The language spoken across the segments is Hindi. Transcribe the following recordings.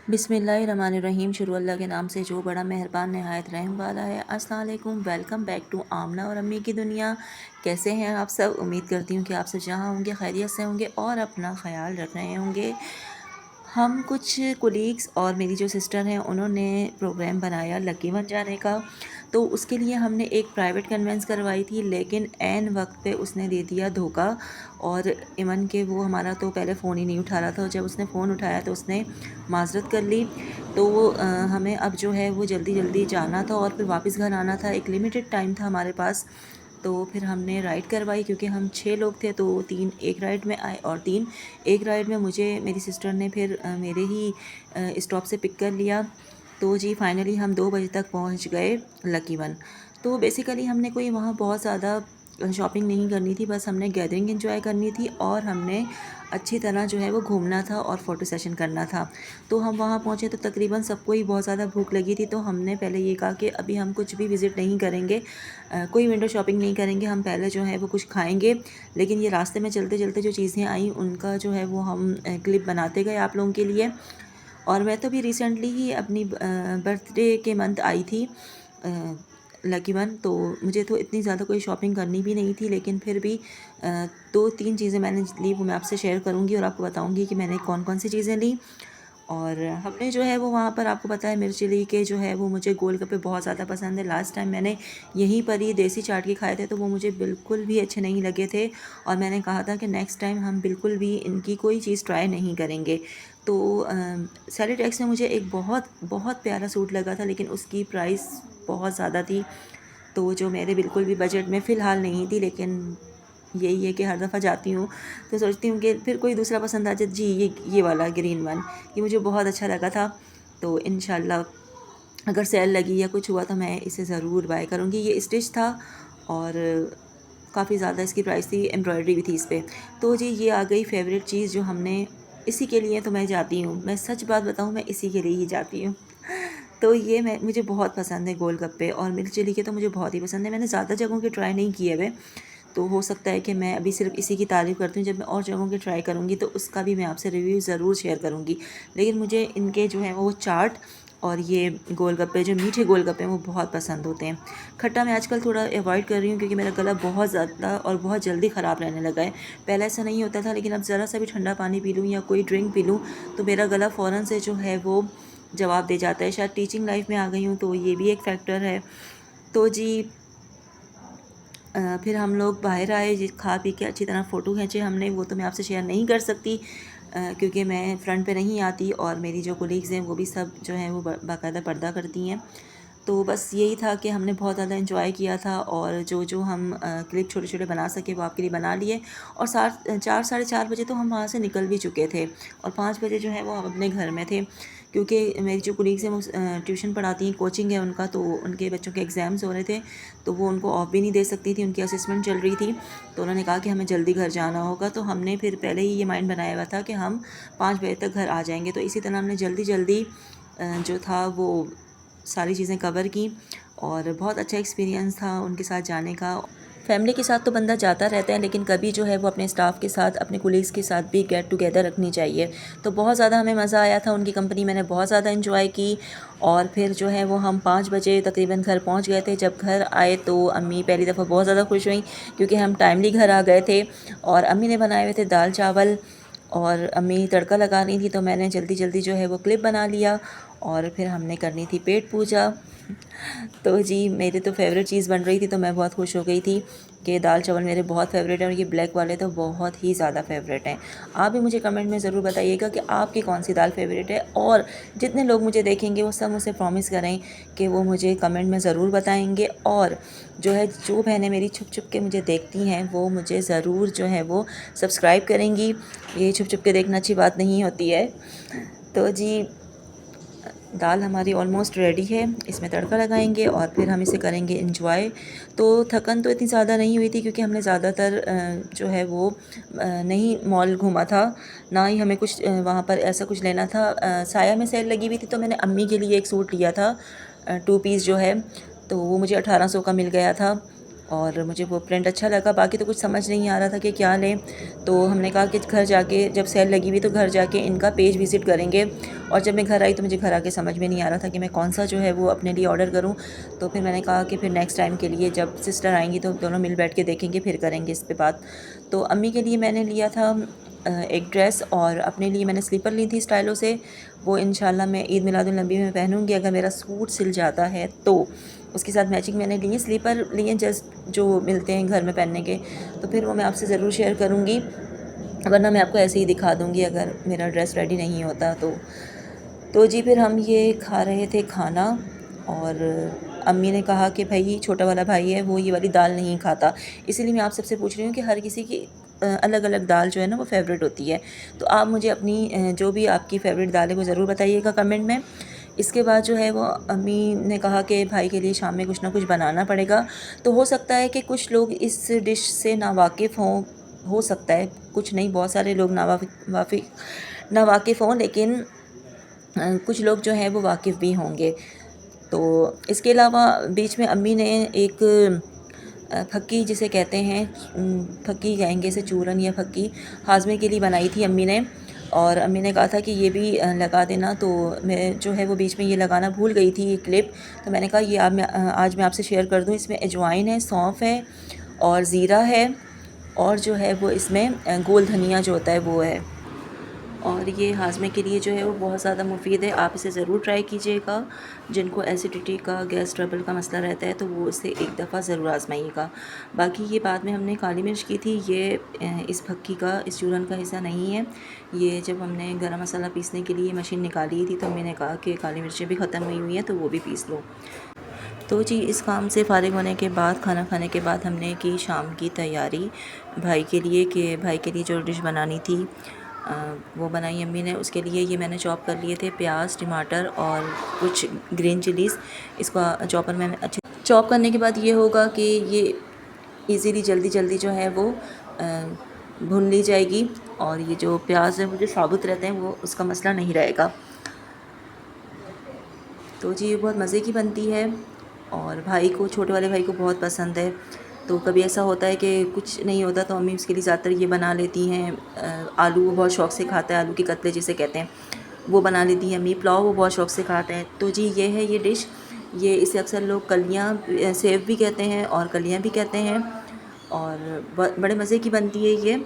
बिस्मिल्लाहिर्रहमानिर्रहीम। शुरू अल्लाह के नाम से जो बड़ा मेहरबान नहायत रहम वाला है। अस्सलाम वालेकुम, वेलकम बैक टू आमना और अम्मी की दुनिया। कैसे हैं आप सब? उम्मीद करती हूँ कि आप सब जहाँ होंगे खैरियत से होंगे और अपना ख्याल रख रहे होंगे। हम कुछ कोलीग्स और मेरी जो सिस्टर हैं उन्होंने प्रोग्राम बनाया लकी वन जाने का। तो उसके लिए हमने एक प्राइवेट कन्वेंस करवाई थी, लेकिन ऐन वक्त पे उसने दे दिया धोखा। और इमन के वो हमारा तो पहले फ़ोन ही नहीं उठा रहा था, और जब उसने फ़ोन उठाया तो उसने माज़रत कर ली। तो हमें अब जो है वो जल्दी जल्दी जाना था और फिर वापस घर आना था। एक लिमिटेड टाइम था हमारे पास। तो फिर हमने राइड करवाई, क्योंकि हम 6 लोग थे तो 3 एक राइड में आए और 3 एक राइड में। मुझे मेरी सिस्टर ने फिर मेरे ही स्टॉप से पिक कर लिया। तो जी फाइनली हम 2 बजे तक पहुंच गए लकी वन। तो बेसिकली हमने कोई वहाँ बहुत ज़्यादा शॉपिंग नहीं करनी थी, बस हमने गैदरिंग एंजॉय करनी थी और हमने अच्छी तरह जो है वो घूमना था और फ़ोटो सेशन करना था। तो हम वहाँ पहुँचे तो तकरीबन सबको ही बहुत ज़्यादा भूख लगी थी। तो हमने पहले ये कहा कि अभी हम कुछ भी विज़िट नहीं करेंगे, कोई विंडो शॉपिंग नहीं करेंगे, हम पहले जो है वो कुछ खाएंगे। लेकिन ये रास्ते में चलते चलते जो चीज़ें आई उनका जो है वो हम क्लिप बनाते गए आप लोगों के लिए। और मैं तो भी रिसेंटली ही अपनी बर्थडे के मंथ आई थी लकी वन। तो मुझे तो इतनी ज़्यादा कोई शॉपिंग करनी भी नहीं थी, लेकिन फिर भी 2-3 चीज़ें मैंने ली, वो मैं आपसे शेयर करूँगी और आपको बताऊँगी कि मैंने कौन कौन सी चीज़ें ली। और हमने जो है वो वहाँ पर आपको पता है मिर्च चिली के जो है वो मुझे गोलगप्पे बहुत ज़्यादा पसंद है। लास्ट टाइम मैंने यहीं पर ही देसी चाट के खाए थे तो वो मुझे बिल्कुल भी अच्छे नहीं लगे थे, और मैंने कहा था कि नेक्स्ट टाइम हम बिल्कुल भी इनकी कोई चीज़ ट्राई नहीं करेंगे। तो सैलिड एक्स में मुझे एक बहुत बहुत प्यारा सूट लगा था, लेकिन उसकी प्राइस बहुत ज़्यादा थी, तो जो मेरे बिल्कुल भी बजट में फ़िलहाल नहीं थी। लेकिन यही है कि हर दफ़ा जाती हूँ तो सोचती हूँ कि फिर कोई दूसरा पसंद आ जाए। जी ये वाला ग्रीन वन, ये मुझे बहुत अच्छा लगा था। तो इंशाल्लाह अगर सेल लगी या कुछ हुआ तो मैं इसे ज़रूर बाय करूँगी। ये स्टिच था और काफ़ी ज़्यादा इसकी प्राइस थी, एम्ब्रॉयडरी भी थी इस पर। तो जी ये आ गई फेवरेट चीज़ जो हमने, इसी के लिए तो मैं जाती हूँ। मैं सच बात बताऊँ, मैं इसी के लिए ही जाती हूँ। तो ये मैं मुझे बहुत पसंद है गोलगप्पे, और मिर्च चिली के तो मुझे बहुत ही पसंद है। मैंने ज़्यादा जगहों के ट्राई नहीं किए हुए, तो हो सकता है कि मैं अभी सिर्फ इसी की तारीफ़ करती हूँ। जब मैं और जगहों के ट्राई करूँगी तो उसका भी मैं आपसे रिव्यू ज़रूर शेयर करूँगी। लेकिन मुझे इनके जो है वो चाट और ये गोलगप्पे, जो मीठे गोलगप्पे हैं, वो बहुत पसंद होते हैं। खट्टा मैं आजकल थोड़ा अवॉइड कर रही हूँ, क्योंकि मेरा गला बहुत ज़्यादा और बहुत जल्दी ख़राब रहने लगा है। पहले ऐसा नहीं होता था, लेकिन अब ज़रा सा भी ठंडा पानी पी लूँ या कोई ड्रिंक पी लूँ तो मेरा गला फ़ौरन से जो है वो जवाब दे जाता है। शायद टीचिंग लाइफ में आ गई हूँ तो ये भी एक फैक्टर है। तो जी फिर हम लोग बाहर आए, खा पी के अच्छी तरह फ़ोटो खींचे हमने। वो तो मैं आपसे शेयर नहीं कर सकती, क्योंकि मैं फ्रंट पे नहीं आती, और मेरी जो कोलीग्स हैं वो भी सब जो हैं वो बाकायदा पर्दा करती हैं। तो बस यही था कि हमने बहुत ज़्यादा एंजॉय किया था, और जो जो हम क्लिप छोटे छोटे बना सके वो आपके लिए बना लिए। और 4 साढ़े 4 बजे तो हम वहाँ से निकल भी चुके थे, और 5 बजे जो है वो हम अपने घर में थे। क्योंकि मेरी जो कुलीग्स हैं वो ट्यूशन पढ़ाती हैं, कोचिंग है उनका, तो उनके बच्चों के एग्ज़ाम्स हो रहे थे, तो वो उनको ऑफ भी नहीं दे सकती थी, उनकी असेसमेंट चल रही थी। तो उन्होंने कहा कि हमें जल्दी घर जाना होगा, तो हमने फिर पहले ही ये माइंड बनाया हुआ था कि हम 5 बजे तक घर आ जाएंगे। तो इसी तरह हमने जल्दी जल्दी जो था वो सारी चीज़ें कवर की, और बहुत अच्छा एक्सपीरियंस था उनके साथ जाने का। फैमिली के साथ तो बंदा जाता रहता है, लेकिन कभी जो है वो अपने स्टाफ के साथ, अपने कोलीग्स के साथ भी गेट टुगेदर रखनी चाहिए। तो बहुत ज़्यादा हमें मज़ा आया था उनकी कंपनी, मैंने बहुत ज़्यादा इन्जॉय की। और फिर जो है वो हम 5 बजे तकरीबन घर पहुंच गए थे। जब घर आए तो अम्मी पहली दफ़ा बहुत ज़्यादा खुश हुई, क्योंकि हम टाइमली घर आ गए थे। और अम्मी ने बनाए हुए थे दाल चावल, और अम्मी तड़का लगा रही थी, तो मैंने जल्दी जल्दी जो है वो क्लिप बना लिया। और फिर हमने करनी थी पेट पूजा। तो जी मेरी तो फेवरेट चीज़ बन रही थी, तो मैं बहुत खुश हो गई थी कि दाल चावल मेरे बहुत फेवरेट हैं, और ये ब्लैक वाले तो बहुत ही ज़्यादा फेवरेट हैं। आप भी मुझे कमेंट में ज़रूर बताइएगा कि आपकी कौन सी दाल फेवरेट है, और जितने लोग मुझे देखेंगे वो सब मुझसे प्रॉमिस करें कि वो मुझे कमेंट में ज़रूर बताएंगे। और जो है जो बहनें मेरी छुप छुप के मुझे देखती हैं वो मुझे ज़रूर जो है वो सब्सक्राइब करेंगी। ये छुप छुप के देखना अच्छी बात नहीं होती है। तो जी दाल हमारी ऑलमोस्ट रेडी है, इसमें तड़का लगाएंगे और फिर हम इसे करेंगे इंजॉय। तो थकन तो इतनी ज़्यादा नहीं हुई थी, क्योंकि हमने ज़्यादातर जो है वो नहीं मॉल घूमा था, ना ही हमें कुछ वहाँ पर ऐसा कुछ लेना था। साया में सेल लगी हुई थी, तो मैंने अम्मी के लिए एक सूट लिया था 2 पीस जो है, तो वो मुझे 1800 का मिल गया था। और मुझे वो प्रिंट अच्छा लगा। बाकी तो कुछ समझ नहीं आ रहा था कि क्या लें, तो हमने कहा कि घर जाके जब सेल लगी हुई तो घर जाके इनका पेज विज़िट करेंगे। और जब मैं घर आई तो मुझे घर आके समझ में नहीं आ रहा था कि मैं कौन सा जो है वो अपने लिए ऑर्डर करूं। तो फिर मैंने कहा कि फिर नेक्स्ट टाइम के लिए जब सिस्टर आएंगी तो दोनों मिल बैठ के देखेंगे, फिर करेंगे इस पे बात। तो अम्मी के लिए मैंने लिया था एक ड्रेस, और अपने लिए मैंने स्लीपर ली थी स्टाइलो से। वो इंशाल्लाह मैं ईद मिलादुन्नबी में पहनूंगी, अगर मेरा सूट सिल जाता है तो। उसके साथ मैचिंग मैंने लिए स्लीपर लिए जस्ट जो मिलते हैं घर में पहनने के, तो फिर वो मैं आपसे ज़रूर शेयर करूँगी, वरना मैं आपको ऐसे ही दिखा दूँगी अगर मेरा ड्रेस रेडी नहीं होता तो। जी फिर हम ये खा रहे थे खाना, और अम्मी ने कहा कि भाई छोटा वाला भाई है वो ये वाली दाल नहीं खाता, इसीलिए मैं आप सबसे पूछ रही हूँ कि हर किसी की अलग अलग दाल जो है ना वो फेवरेट होती है। तो आप मुझे अपनी जो भी आपकी फेवरेट दाल है वो ज़रूर बताइएगा कमेंट में। इसके बाद जो है वो अम्मी ने कहा कि भाई के लिए शाम में कुछ ना कुछ बनाना पड़ेगा। तो हो सकता है कि कुछ लोग इस डिश से नावाकिफ़ हों, हो सकता है, कुछ नहीं, बहुत सारे लोग नावाकिफ़ हों, लेकिन कुछ लोग जो हैं वो वाकिफ़ भी होंगे। तो इसके अलावा बीच में अम्मी ने एक फक्की जिसे कहते हैं, फक्की कहेंगे इसे, चूरन या फक्की, हाजमे के लिए बनाई थी अम्मी ने। और अम्मी ने कहा था कि ये भी लगा देना, तो मैं जो है वो बीच में ये लगाना भूल गई थी ये क्लिप। तो मैंने कहा ये आज मैं आपसे शेयर कर दूँ। इसमें अजवाइन है, सौंफ है और ज़ीरा है, और जो है वो इसमें गोल धनिया जो होता है वो है। और ये हाजमे के लिए जो है वो बहुत ज़्यादा मुफीद है, आप इसे ज़रूर ट्राई कीजिएगा। जिनको एसिडिटी का, गैस ट्रबल का मसला रहता है तो वो इसे एक दफ़ा ज़रूर आजमाइएगा। बाकी ये बाद में हमने काली मिर्च की थी, ये इस भक्की का, इस चूरन का हिस्सा नहीं है। ये जब हमने गरम मसाला पीसने के लिए मशीन निकाली थी तो मैंने कहा कि काली मिर्चें भी ख़त्म हुई हुई हैं तो वो भी पीस लो। तो जी इस काम से फ़ारिग होने के बाद, खाना खाने के बाद, हमने की शाम की तैयारी भाई के लिए, कि भाई के लिए जो डिश बनानी थी वो बनाई अम्मी ने। उसके लिए ये मैंने चॉप कर लिए थे प्याज, टमाटर और कुछ ग्रीन चिलीज़। इसको चॉपर में अच्छे चॉप करने के बाद ये होगा कि ये इजीली जल्दी जल्दी जो है वो भून ली जाएगी, और ये जो प्याज है वो जो साबुत रहते हैं वो उसका मसला नहीं रहेगा। तो जी ये बहुत मज़े की बनती है, और भाई को, छोटे वाले भाई को बहुत पसंद है। तो कभी ऐसा होता है कि कुछ नहीं होता तो अम्मी उसके लिए ज़्यादातर ये बना लेती हैं। आलू वो बहुत शौक़ से खाता है, आलू के कतले जिसे कहते हैं वो बना लेती हैं अम्मी। पुलाव वो बहुत शौक़ से खाता है। तो जी ये है ये डिश, ये इसे अक्सर लोग कलियाँ सेव भी कहते हैं और कलियाँ भी कहते हैं, और बड़े मज़े की बनती है ये।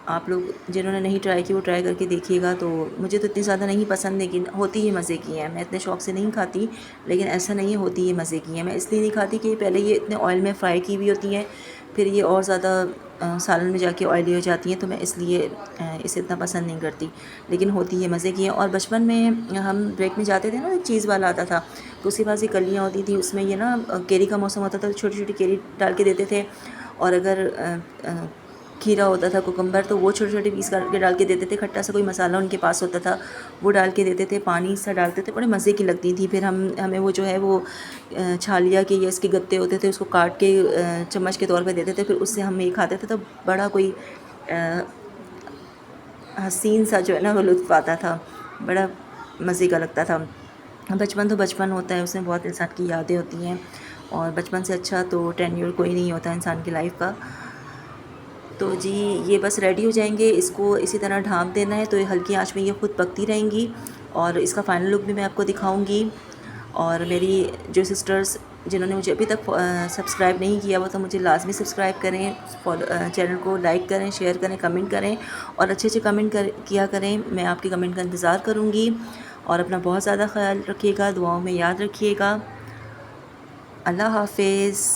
आप लोग जिन्होंने नहीं ट्राई की वो ट्राई करके देखिएगा। तो मुझे तो इतनी ज़्यादा नहीं पसंद, लेकिन होती ही मज़े की है। मैं इतने शौक़ से नहीं खाती, लेकिन ऐसा नहीं है, होती ही मज़े की है। मैं इसलिए नहीं खाती कि पहले ये इतने ऑयल में फ्राई की हुई होती हैं, फिर ये और ज़्यादा सालन में जाके ऑयली हो जाती हैं, तो मैं इसलिए इसे इतना पसंद नहीं करती। लेकिन होती है मज़े की है। और बचपन में हम ब्रेक में जाते थे ना, एक चीज़ वाला आता था, तो उसके पास ये कलियाँ होती थी, उसमें ये ना केरी का मौसम होता था तो छोटी छोटी केरी डाल के देते थे। और अगर खीरा होता था, कुकम्बर, तो वो छोटे छोटे पीस करके डाल के देते थे। खट्टा सा कोई मसाला उनके पास होता था वो डाल के देते थे, पानी सा डालते थे, बड़े मज़े की लगती थी। फिर हमें वो जो है वो छालिया के या इसके गत्ते होते थे, उसको काट के चम्मच के तौर पे देते थे, फिर उससे हम ये खाते थे। तो बड़ा कोई हसीन सा जो है ना वो लुत्फ़ आता था, बड़ा मज़े का लगता था। बचपन तो बचपन होता है, उसमें बहुत इंसान की यादें होती हैं, और बचपन से अच्छा तो टेन्योर कोई नहीं होता इंसान की लाइफ का। तो जी ये बस रेडी हो जाएंगे, इसको इसी तरह ढाँप देना है, तो ये हल्की आंच में ये खुद पकती रहेंगी, और इसका फाइनल लुक भी मैं आपको दिखाऊंगी। और मेरी जो सिस्टर्स जिन्होंने मुझे अभी तक सब्सक्राइब नहीं किया वो तो मुझे लाजमी सब्सक्राइब करें, चैनल को लाइक करें, शेयर करें, कमेंट करें, और अच्छे अच्छे कमेंट किया करें। मैं आपके कमेंट का इंतज़ार करूँगी। और अपना बहुत ज़्यादा ख्याल रखिएगा, दुआओं में याद रखिएगा। अल्लाह हाफिज़।